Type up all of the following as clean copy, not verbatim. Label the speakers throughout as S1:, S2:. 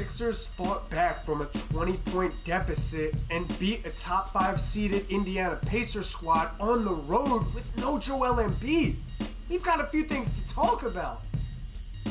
S1: Sixers fought back from a 20-point deficit and beat a top 5 seeded Indiana Pacers squad on the road with no Joel Embiid. We've got a few things to talk about.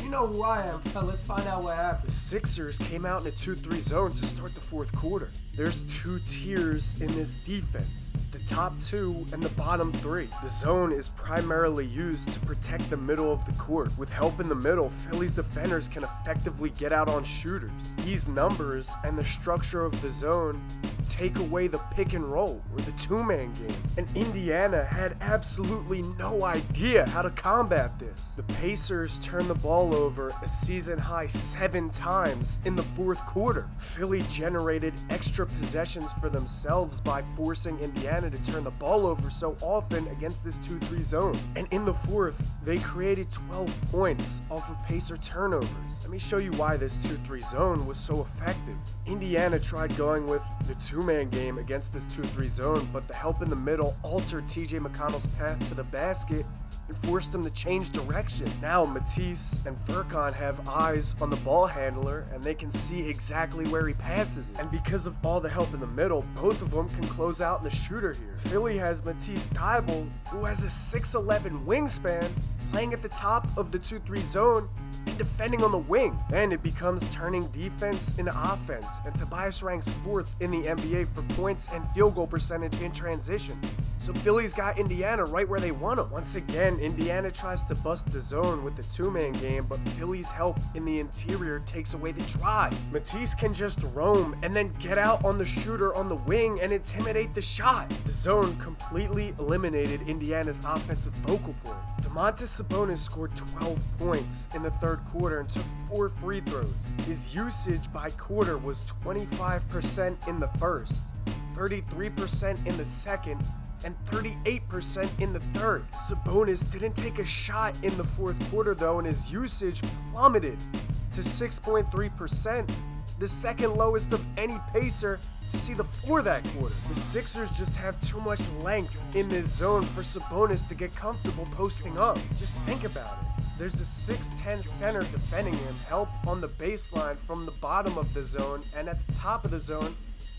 S1: You know who I am, but let's find out what happened.
S2: The Sixers came out in a 2-3 zone to start the fourth quarter. There's 2 tiers in this defense, the top 2 and the bottom 3. The zone is primarily used to protect the middle of the court. With help in the middle, Philly's defenders can effectively get out on shooters. These numbers and the structure of the zone take away the pick and roll or the 2-man game. And Indiana had absolutely no idea how to combat this. The Pacers turned the ball over a season high 7 times in the fourth quarter. Philly generated extra possessions for themselves by forcing Indiana to turn the ball over so often against this 2-3 zone. And in the fourth, they created 12 points off of Pacer turnovers. Let me show you why this 2-3 zone was so effective. Indiana tried going with the 2-man game against this 2-3 zone, but the help in the middle altered TJ McConnell's path to the basket and forced him to change direction. Now Matisse and Furkan have eyes on the ball handler and they can see exactly where he passes it. And because of all the help in the middle, both of them can close out in the shooter here. Philly has Matisse Thybulle, who has a 6'11" wingspan, playing at the top of the 2-3 zone and defending on the wing. Then it becomes turning defense into offense, and Tobias ranks 4th in the NBA for points and field goal percentage in transition. So Philly's got Indiana right where they want them. Once again, Indiana tries to bust the zone with the 2-man game, but Philly's help in the interior takes away the drive. Matisse can just roam and then get out on the shooter on the wing and intimidate the shot. The zone completely eliminated Indiana's offensive focal point. Domantas Sabonis scored 12 points in the third quarter and took 4 free throws. His usage by quarter was 25% in the first, 33% in the second, and 38% in the third. Sabonis didn't take a shot in the fourth quarter though, and his usage plummeted to 6.3%, the second lowest of any Pacer to see the floor that quarter. The Sixers just have too much length in this zone for Sabonis to get comfortable posting up. Just think about it. There's a 6'10" center defending him, help on the baseline from the bottom of the zone, and at the top of the zone,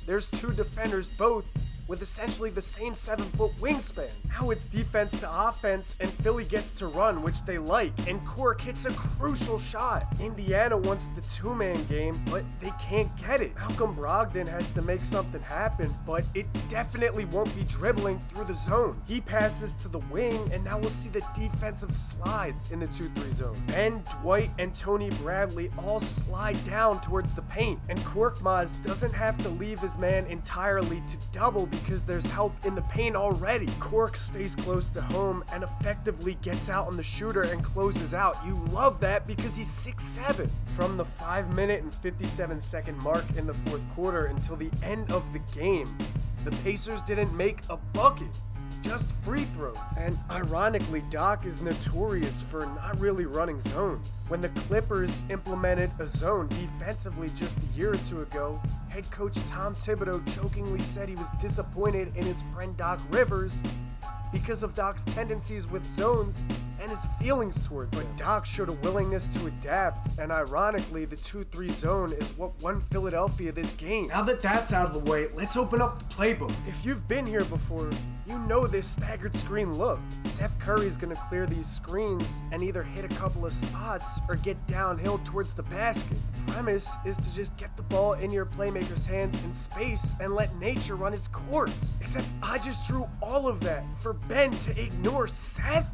S2: there's 2 defenders, both with essentially the same 7-foot wingspan. Now it's defense to offense, and Philly gets to run, which they like, and Cork hits a crucial shot. Indiana wants the 2-man game, but they can't get it. Malcolm Brogdon has to make something happen, but it definitely won't be dribbling through the zone. He passes to the wing, and now we'll see the defensive slides in the 2-3 zone. Ben, Dwight, and Tony Bradley all slide down towards the paint, and Korkmaz doesn't have to leave his man entirely to double because there's help in the paint already. Cork stays close to home and effectively gets out on the shooter and closes out. You love that because he's 6'7". From the 5-minute and 57-second mark in the fourth quarter until the end of the game, the Pacers didn't make a bucket, just free throws. And ironically, Doc is notorious for not really running zones. When the Clippers implemented a zone defensively just a year or 2 ago, head coach Tom Thibodeau jokingly said he was disappointed in his friend Doc Rivers because of Doc's tendencies with zones and his feelings towards them. But Doc showed a willingness to adapt, and ironically, the 2-3 zone is what won Philadelphia this game.
S1: Now that that's out of the way, let's open up the playbook.
S2: If you've been here before, you know this staggered screen look. Seth Curry's gonna clear these screens and either hit a couple of spots or get downhill towards the basket. The premise is to just get the ball in your playmaker's hands in space and let nature run its course. Except I just drew all of that for Ben to ignore Seth?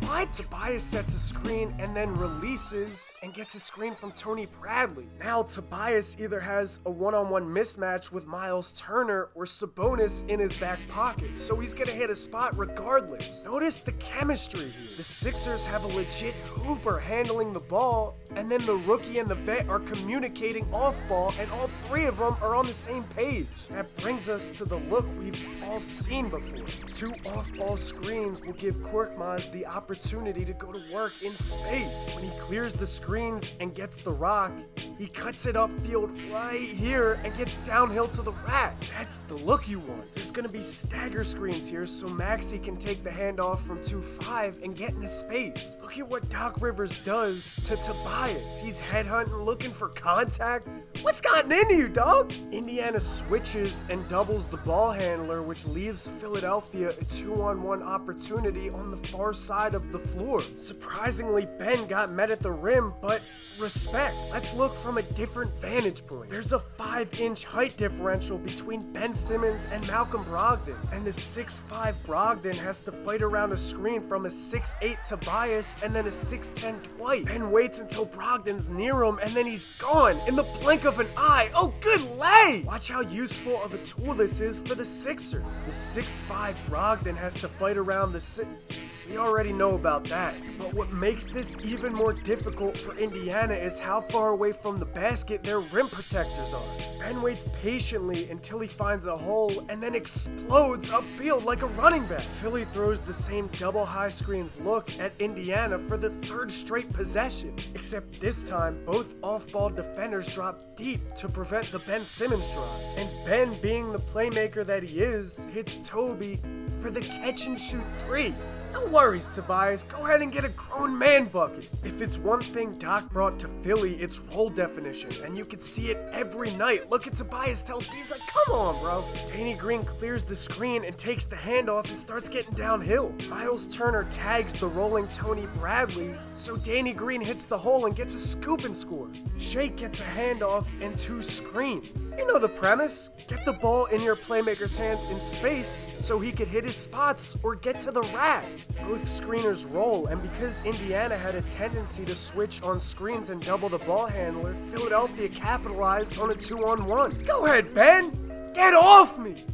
S2: What? Tobias sets a screen and then releases and gets a screen from Tony Bradley. Now Tobias either has a one-on-one mismatch with Miles Turner or Sabonis in his back pocket, so he's gonna hit a spot regardless. Notice the chemistry here. The Sixers have a legit hooper handling the ball, and then the rookie and the vet are communicating off ball, and all 3 of them are on the same page. That brings us to the look we've all seen before. 2 off-ball screens will give Korkmaz the opportunity opportunity to go to work in space. When he clears the screens and gets the rock, he cuts it upfield right here and gets downhill to the rack. That's the look you want. There's gonna be stagger screens here so Maxey can take the handoff from 2-5 and get into space. Look at what Doc Rivers does to Tobias. He's headhunting, looking for contact. What's gotten into you, dog? Indiana switches and doubles the ball handler, which leaves Philadelphia a 2-on-1 opportunity on the far side of the floor. Surprisingly, Ben got met at the rim, but respect. Let's look from a different vantage point. There's a 5-inch height differential between Ben Simmons and Malcolm Brogdon, and the 6'5 Brogdon has to fight around a screen from a 6'8 Tobias and then a 6'10 Dwight. Ben waits until Brogdon's near him, and then he's gone in the blink of an eye. Oh, good lay! Watch how useful of a tool this is for the Sixers. The 6'5 Brogdon has to fight around the We already know about that, but what makes this even more difficult for Indiana is how far away from the basket their rim protectors are. Ben waits patiently until he finds a hole and then explodes upfield like a running back. Philly throws the same double high screens look at Indiana for the third straight possession, except this time both off-ball defenders drop deep to prevent the Ben Simmons drive. And Ben, being the playmaker that he is, hits Toby for the catch-and-shoot 3. No worries, Tobias. Go ahead and get a grown man bucket. If it's one thing Doc brought to Philly, it's role definition, and you can see it every night. Look at Tobias tell Deejaycyfe, come on, bro. Danny Green clears the screen and takes the handoff and starts getting downhill. Miles Turner tags the rolling Tony Bradley, so Danny Green hits the hole and gets a scoop and score. Shake gets a handoff and 2 screens. You know the premise. Get the ball in your playmaker's hands in space so he could hit his spots or get to the rack. Both screeners roll, and because Indiana had a tendency to switch on screens and double the ball handler, Philadelphia capitalized on a 2-on-1. Go ahead, Ben! Get off me!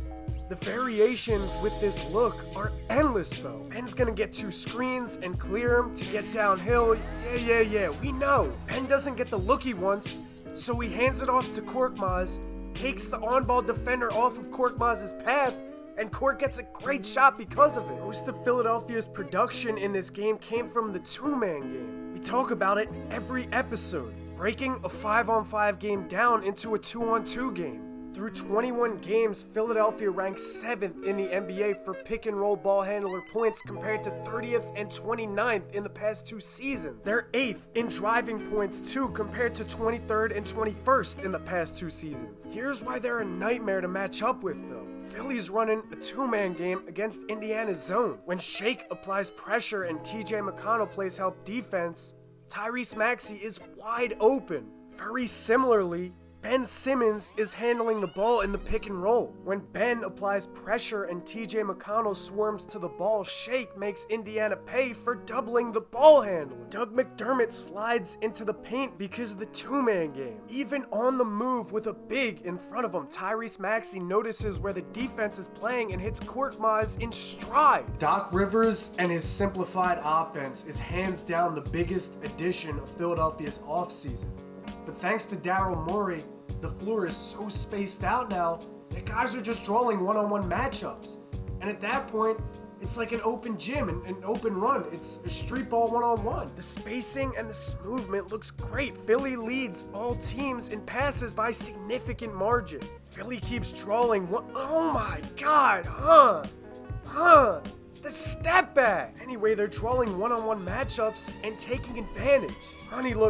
S2: The variations with this look are endless, though. Ben's gonna get 2 screens and clear him to get downhill. Yeah, we know. Ben doesn't get the look he wants, so he hands it off to Korkmaz, takes the on-ball defender off of Korkmaz's path, and Court gets a great shot because of it. Most of Philadelphia's production in this game came from the 2-man game. We talk about it every episode, breaking a 5-on-5 game down into a 2-on-2 game. Through 21 games, Philadelphia ranks 7th in the NBA for pick-and-roll ball handler points compared to 30th and 29th in the past 2 seasons. They're 8th in driving points too compared to 23rd and 21st in the past 2 seasons. Here's why they're a nightmare to match up with, though. Philly's running a 2-man game against Indiana's zone. When Shake applies pressure and TJ McConnell plays help defense, Tyrese Maxey is wide open. Very similarly, Ben Simmons is handling the ball in the pick and roll. When Ben applies pressure and TJ McConnell swarms to the ball, Shake makes Indiana pay for doubling the ball handler. Doug McDermott slides into the paint because of the 2-man game. Even on the move with a big in front of him, Tyrese Maxey notices where the defense is playing and hits Korkmaz in stride.
S1: Doc Rivers and his simplified offense is hands down the biggest addition of Philadelphia's offseason. But thanks to Daryl Morey, the floor is so spaced out now that guys are just drawing one-on-one matchups. And at that point, it's like an open gym and an open run. It's a street ball one-on-one.
S2: The spacing and the Smoovement looks great. Philly leads all teams in passes by significant margin. Philly keeps drawing one. Oh my God, the step back. Anyway, they're drawing one-on-one matchups and taking advantage.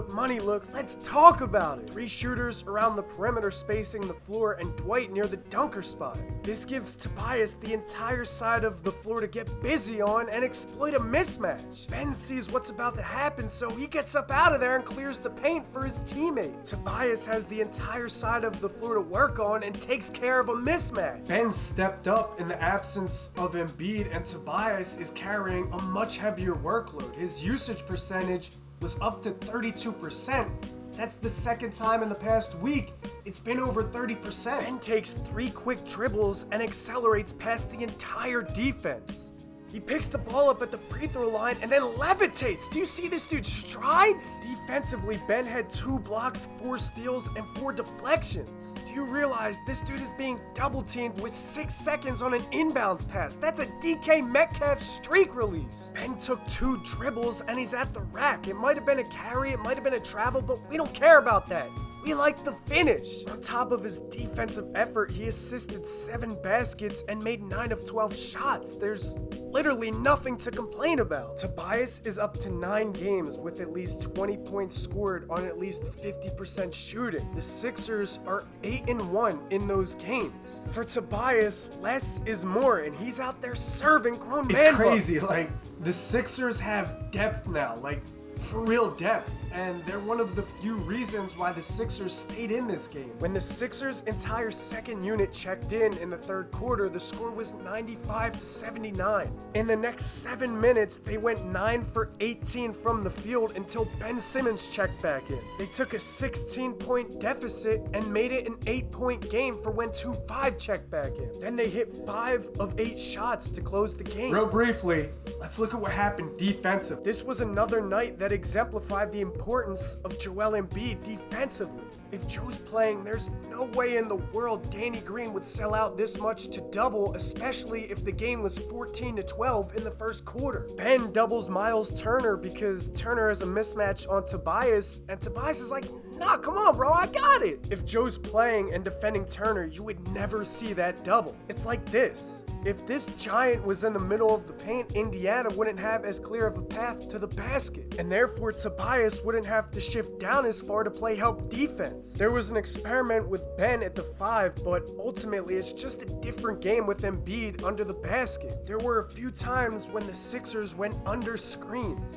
S2: Money look, let's talk about it. 3 shooters around the perimeter spacing the floor and Dwight near the dunker spot. This gives Tobias the entire side of the floor to get busy on and exploit a mismatch. Ben sees what's about to happen, so he gets up out of there and clears the paint for his teammate. Tobias has the entire side of the floor to work on and takes care of a mismatch.
S1: Ben stepped up in the absence of Embiid, and Tobias is carrying a much heavier workload. His usage percentage was up to 32%. That's the second time in the past week it's been over 30%.
S2: Ben takes 3 quick dribbles and accelerates past the entire defense. He picks the ball up at the free throw line and then levitates. Do you see this dude's strides? Defensively, Ben had 2 blocks, 4 steals, and 4 deflections. Do you realize this dude is being double teamed with 6 seconds on an inbounds pass? That's a DK Metcalf streak release. Ben took 2 dribbles and he's at the rack. It might have been a carry, it might have been a travel, but we don't care about that. We like the finish. On top of his defensive effort, he assisted 7 baskets and made 9 of 12 shots. There's literally nothing to complain about. Tobias is up to 9 games with at least 20 points scored on at least 50% shooting. The Sixers are 8-1 in those games. For Tobias, less is more, and he's out there serving grown men.
S1: It's crazy. Like, the Sixers have depth now. Like, for real depth, and they're one of the few reasons why the Sixers stayed in this game.
S2: When the Sixers' entire second unit checked in the third quarter, the score was 95-79. In the next 7 minutes, they went 9 for 18 from the field until Ben Simmons checked back in. They took a 16-point deficit and made it an 8-point game for when 2-5 checked back in. Then they hit 5 of 8 shots to close the game.
S1: Real briefly, let's look at what happened defensively.
S2: This was another night that exemplified the importance of Joel Embiid defensively. If Joe's playing, there's no way in the world Danny Green would sell out this much to double, especially if the game was 14-12 in the first quarter. Ben doubles Miles Turner because Turner has a mismatch on Tobias, and Tobias is like, nah, come on, bro, I got it. If Joe's playing and defending Turner, you would never see that double. It's like this. If this giant was in the middle of the paint, Indiana wouldn't have as clear of a path to the basket, and therefore Tobias wouldn't have to shift down as far to play help defense. There was an experiment with Ben at the 5, but ultimately it's just a different game with Embiid under the basket. There were a few times when the Sixers went under screens.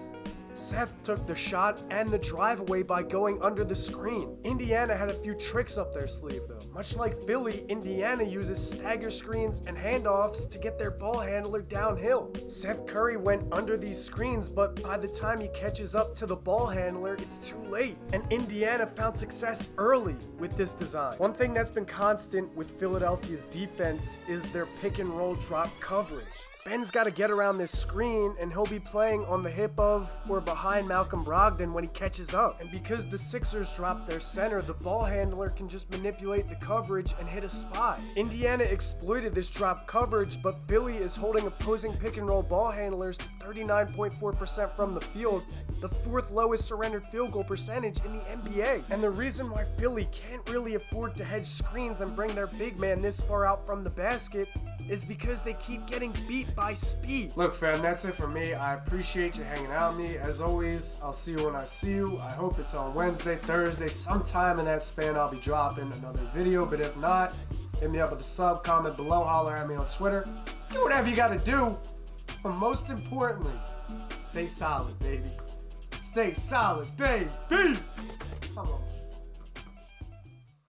S2: Seth took the shot and the drive away by going under the screen. Indiana had a few tricks up their sleeve though. Much like Philly, Indiana uses stagger screens and handoffs to get their ball handler downhill. Seth Curry went under these screens, but by the time he catches up to the ball handler, it's too late. And Indiana found success early with this design. One thing that's been constant with Philadelphia's defense is their pick and roll drop coverage. Ben's got to get around this screen, and he'll be playing on the hip of or behind Malcolm Brogdon when he catches up. And because the Sixers dropped their center, the ball handler can just manipulate the coverage and hit a spot. Indiana exploited this drop coverage, but Philly is holding opposing pick and roll ball handlers to 39.4% from the field, the 4th lowest surrendered field goal percentage in the NBA. And the reason why Philly can't really afford to hedge screens and bring their big man this far out from the basket is because they keep getting beat by speed.
S1: Look, fam, that's it for me. I appreciate you hanging out with me. As always, I'll see you when I see you. I hope it's on Wednesday, Thursday, sometime in that span I'll be dropping another video, but if not, hit me up with a sub, comment below, holler at me on Twitter. Do whatever you gotta do, but most importantly, stay solid, baby. Stay solid, baby. Come on.